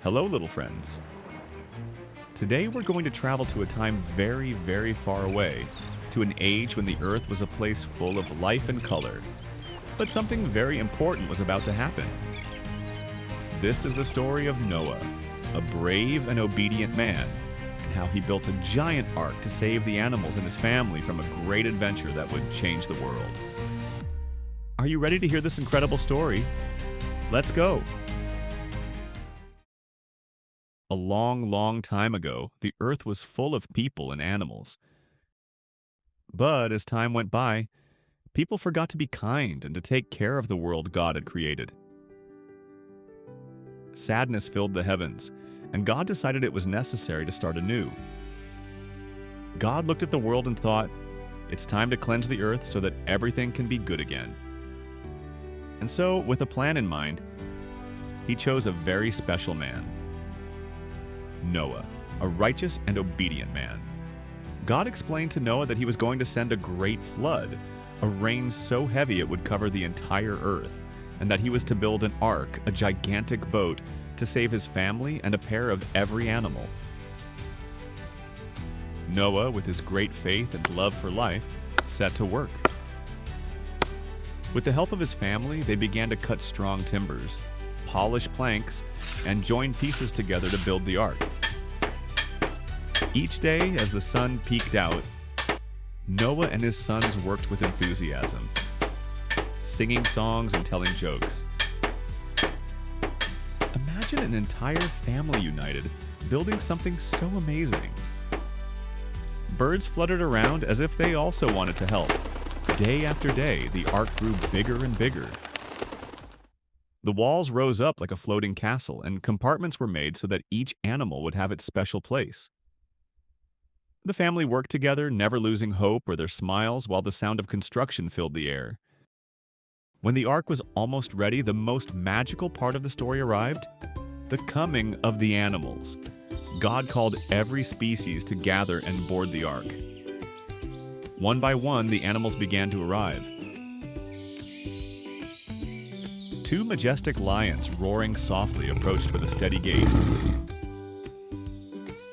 Hello, little friends. Today we're going to travel to a time very, very far away, to an age when the Earth was a place full of life and color. But something very important was about to happen. This is the story of Noah, a brave and obedient man, and how he built a giant ark to save the animals and his family from a great adventure that would change the world. Are you ready to hear this incredible story? Let's go! A long, long time ago, the earth was full of people and animals. But as time went by, people forgot to be kind and to take care of the world God had created. Sadness filled the heavens, and God decided it was necessary to start anew. God looked at the world and thought, it's time to cleanse the earth so that everything can be good again. And so, with a plan in mind, he chose a very special man. Noah, a righteous and obedient man. God explained to Noah that he was going to send a great flood, a rain so heavy it would cover the entire earth, and that he was to build an ark, a gigantic boat, to save his family and a pair of every animal. Noah, with his great faith and love for life, set to work. With the help of his family, they began to cut strong timbers, polish planks, and join pieces together to build the ark. Each day, as the sun peeked out, Noah and his sons worked with enthusiasm, singing songs and telling jokes. Imagine an entire family united, building something so amazing. Birds fluttered around as if they also wanted to help. Day after day, the ark grew bigger and bigger. The walls rose up like a floating castle, and compartments were made so that each animal would have its special place. The family worked together, never losing hope or their smiles, while the sound of construction filled the air. When the ark was almost ready, the most magical part of the story arrived: the coming of the animals. God called every species to gather and board the ark. One by one, the animals began to arrive. Two majestic lions, roaring softly, approached with a steady gait.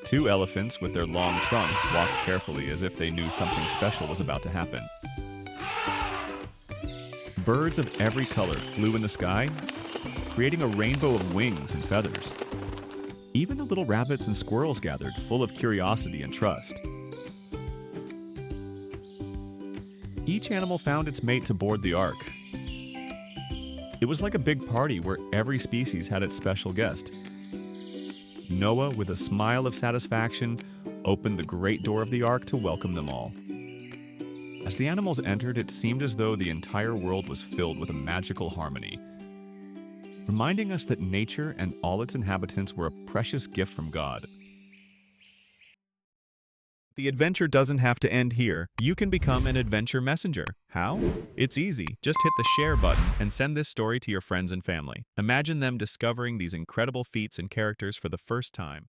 Two elephants with their long trunks walked carefully as if they knew something special was about to happen. Birds of every color flew in the sky, creating a rainbow of wings and feathers. Even the little rabbits and squirrels gathered, full of curiosity and trust. Each animal found its mate to board the ark. It was like a big party where every species had its special guest. Noah, with a smile of satisfaction, opened the great door of the ark to welcome them all. As the animals entered, it seemed as though the entire world was filled with a magical harmony, reminding us that nature and all its inhabitants were a precious gift from God. The adventure doesn't have to end here. You can become an adventure messenger. How? It's easy. Just hit the share button and send this story to your friends and family. Imagine them discovering these incredible feats and characters for the first time.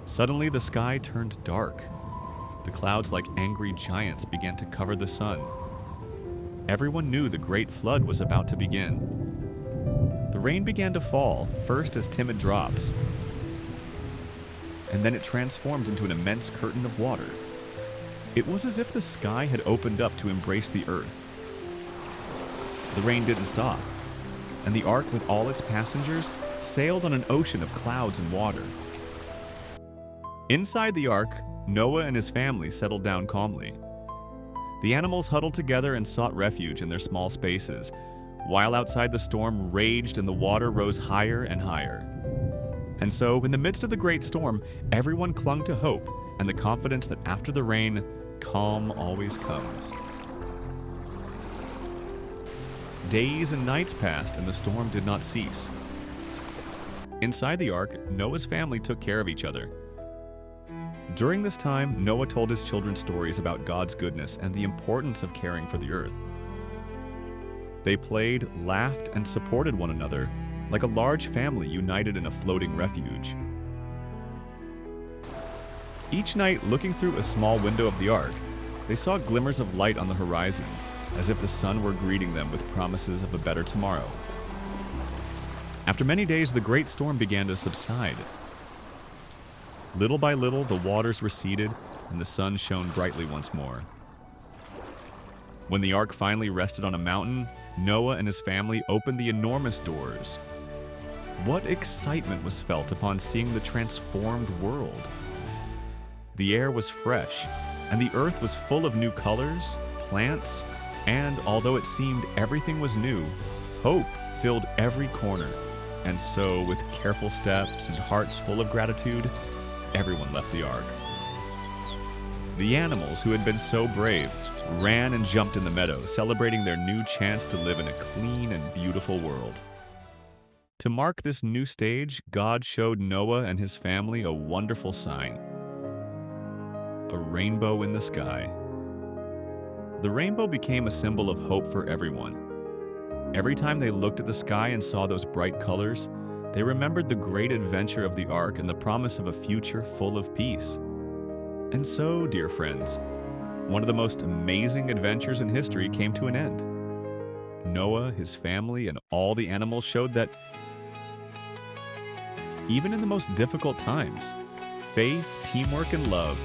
Suddenly, the sky turned dark. The clouds, like angry giants, began to cover the sun. Everyone knew the great flood was about to begin. The rain began to fall, first as timid drops, and then it transformed into an immense curtain of water. It was as if the sky had opened up to embrace the earth. The rain didn't stop, and the ark with all its passengers sailed on an ocean of clouds and water. Inside the ark, Noah and his family settled down calmly. The animals huddled together and sought refuge in their small spaces, while outside the storm raged and the water rose higher and higher. And so, in the midst of the great storm, everyone clung to hope and the confidence that after the rain, calm always comes. Days and nights passed and the storm did not cease. Inside the ark, Noah's family took care of each other. During this time, Noah told his children stories about God's goodness and the importance of caring for the earth. They played, laughed, and supported one another, like a large family united in a floating refuge. Each night, looking through a small window of the ark, they saw glimmers of light on the horizon, as if the sun were greeting them with promises of a better tomorrow. After many days, the great storm began to subside. Little by little, the waters receded, and the sun shone brightly once more. When the ark finally rested on a mountain, Noah and his family opened the enormous doors. What excitement was felt upon seeing the transformed world! The air was fresh, and the earth was full of new colors, plants, and although it seemed everything was new, hope filled every corner. And so, with careful steps and hearts full of gratitude, everyone left the ark. The animals, who had been so brave, ran and jumped in the meadow, celebrating their new chance to live in a clean and beautiful world. To mark this new stage, God showed Noah and his family a wonderful sign: a rainbow in the sky. The rainbow became a symbol of hope for everyone. Every time they looked at the sky and saw those bright colors, they remembered the great adventure of the ark and the promise of a future full of peace. And so, dear friends, one of the most amazing adventures in history came to an end. Noah, his family, and all the animals showed that even in the most difficult times, faith, teamwork, and love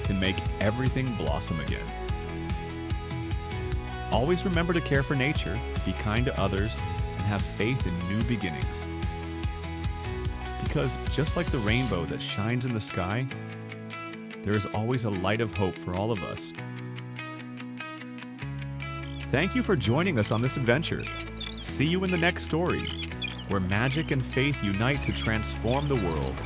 can make everything blossom again. Always remember to care for nature, be kind to others, and have faith in new beginnings. Because just like the rainbow that shines in the sky, there is always a light of hope for all of us. Thank you for joining us on this adventure. See you in the next story, where magic and faith unite to transform the world.